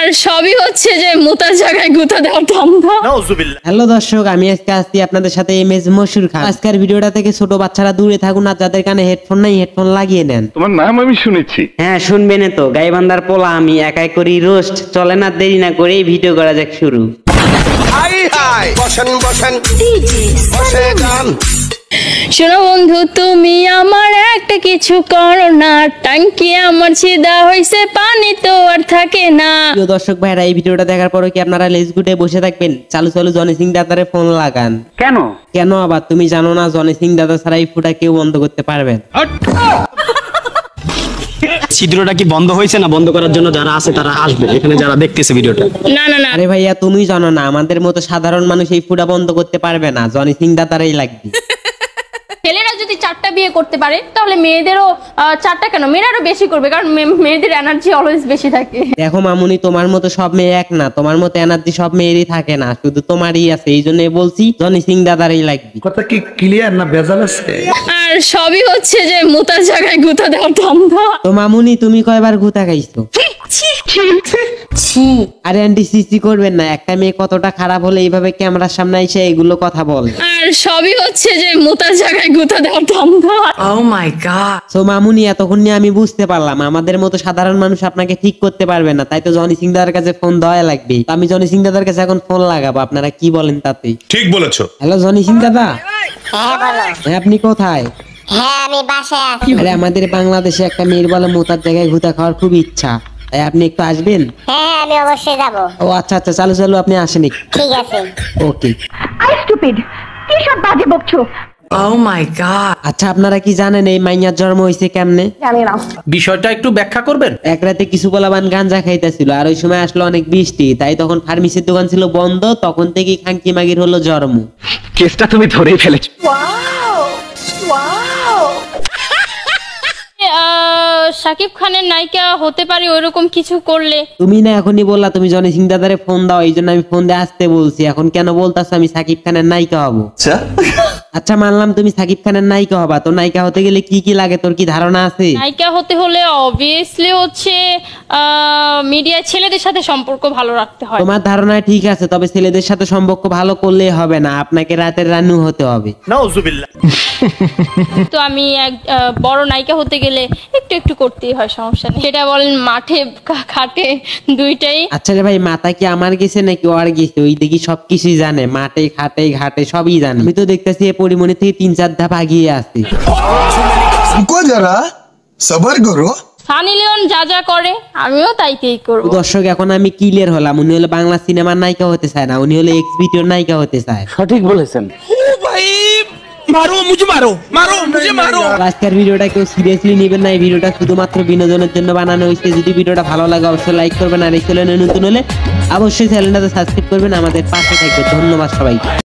আর সবই হচ্ছে যে মোতার জায়গায় গুতা দেওয়ার ধান্দা। হ্যালো দর্শক, আমি আজকে আসছি আপনাদের সাথে এমএস মশুর খান। আজকের ভিডিওটা থেকে ছোট বাচ্চারা দূরে থাকুন, আর যাদের কানে হেডফোন নাই হেডফোন লাগিয়ে নেন। তোমার নাম আমি শুনেছি। হ্যাঁ শুনবেন তো, গাইবান্ধার পোলা আমি, একাই করি রোস্ট। চলে না দেরি না করে ভিডিও করা যাক শুরু। শোনো বন্ধু, তুমি আমার একটা কিছু করো না, টাঙ্কি আমার ছিদা হইছে, পানি তো আর থাকে না। প্রিয় দর্শক ভাইরা, এই ভিডিওটা দেখার পরে কি আপনারা লেজ গুটে বসে থাকবেন? চালু চালু জনি সিং দাদারে ফোন লাগান। কেন কেন আবার তুমি জানো না জনি সিং দাদা ছাড়া এই ফুটা কেউ বন্ধ করতে পারবেন? ছিদ্রটা কি বন্ধ হয়েছে না বন্ধ করার জন্য যারা আছে তারা আসবে এখানে, যারা দেখতেছে ভিডিওটা। না না না, আরে ভাইয়া তুমি জানো না আমাদের মতো সাধারণ মানুষ এই ফুটা বন্ধ করতে পারবে না, জনি সিং দাদারই লাগবে। ছেলেরা যদি 4টা বিয়ে করতে পারে তাহলে মেয়েদেরও 4টা কেন, মেয়েরা আরো বেশি করবে, কারণ মেয়েদের এনার্জি অলওয়েজ বেশি থাকে। দেখো মামুনি, তোমার মতো সব মেয়ে এক না, তোমার মতো এনার্জি সব মেয়েরই থাকে না, শুধু তোমারই আছে। এই জন্য বলছি জনি সিং দাদারই লাগবে। কথা কি ক্লিয়ার না ভেজাল আছে? আর সবই হচ্ছে যে মোতার জায়গায় গুতা দেওয়ার ধান্দা। তো মামুনি তুমি কয়বার গুতা খাইছো? আরে আন্টি সিসি করবেন না, একটা মেয়ে কতটা খারাপ হলে এইভাবে ক্যামেরার সামনে এসে এগুলো কথা বল। আর সবই হচ্ছে যে মোতার জায়গায় গুতা দেওয়ার ধান্দা। তো মামুনি, এতক্ষণ নিয়ে আমি বুঝতে পারলাম আমাদের মতো সাধারণ মানুষ আপনাকে ঠিক করতে পারবে না, তাই তো জনি সিং দাদার কাছে ফোন দেওয়া লাগবে। তো আমি জনি সিং দাদার কাছে এখন ফোন লাগাবো, আপনারা কি বলেন তাতে? ঠিক বলেছো। হ্যালো জনি সিং দাদা। হ্যাঁ বলো। হ্যাঁ, আপনি কোথায়? হ্যাঁ আমি বাসায় আছি। আরে আমাদের বাংলাদেশে একটা মেয়ের বলে মোতার জায়গায় গুতা খাওয়ার খুব ইচ্ছা, তাই আপনি একটু আসবেন? হ্যাঁ আমি অবশ্যই যাব। ও আচ্ছা আচ্ছা, চালু চালু আপনি আসেন একটু। ঠিক আছে। ওকে। আই স্টুপিড, কি সব বাজে বকছো? আচ্ছা আপনারা কি জানেন এই মাইয়ার জন্ম হয়েছে কেমনে? জানি না। বিষয়টা একটু ব্যাখ্যা করবেন? এক রাতে কিছু পোলাবান গাঞ্জা খাইতেছিল, আর ওই সময় আসলো অনেক বৃষ্টি, তাই তখন ফার্মেসির দোকান ছিল বন্ধ, তখন থেকেই খাঙ্কি মাগির হলো জন্ম। কেসটা তুমি ধরেই ফেলেছো। শাকিব খানের নায়িকা হতে পারি ওইরকম কিছু করলে। তুমি না এখনই বললা তুমি জনি সিং দাদারে ফোন দাও, এই জন্য আমি ফোন দিয়ে আসতে বলছি। এখন কেন বলতাছো আমি সাকিব খানের নায়িকা হবো? আচ্ছা মানলাম তুমি সাকিব খানের নায়িকা হবা, তো নায়িকা হতে গেলে কি কি লাগে তোর কি ধারণা আছে? নায়িকা হতে হলে অবভিয়াসলি হচ্ছে মিডিয়ায় ছেলেদের সাথে সম্পর্ক ভালো রাখতে হয়। তোমার ধারণা ঠিক আছে, তবে ছেলেদের সাথে সম্পর্ক ভালো করলেই হবে না, আপনাকে রাতের রানু হতে হবে। তো আমি এক বড় নায়িকা হতে গেলে একটু একটু করতেই হয়, সমস্যা নেই। সেটা বলেন মাঠে ঘাটে দুইটাই। আচ্ছা রে ভাই, মাথা কি আমার গেছে নাকি ওর গেছে? ওই দেখি সবকিছুই জানে, মাঠে খাটে ঘাটে সবই জানে। আমি তো দেখতেছি এ পরিমণি থেকে 3-4 ধাপ আগিয়ে আছে। যারা সবার করো। সানি লিওন যা যা করে আমিও তাইতেই করব। দর্শক এখন আমি ক্লিয়ার হলাম, উনি হলো বাংলা সিনেমার নায়িকা হতে চায় না, উনি হলো এক্স ভিডিওর নায়িকা হতে চায়। সঠিক বলেছেন। আজকের ভিডিওটা কেউ সিরিয়াসলি নেবেন না, এই ভিডিওটা শুধুমাত্র বিনোদনের জন্য বানানো হয়েছে। যদি ভিডিওটা ভালো লাগে অবশ্যই লাইক করবেন, আর এই চ্যানেলে নতুন হলে অবশ্যই চ্যানেলটাতে সাবস্ক্রাইব করবেন, আমাদের পাশে থাকবেন। ধন্যবাদ সবাই।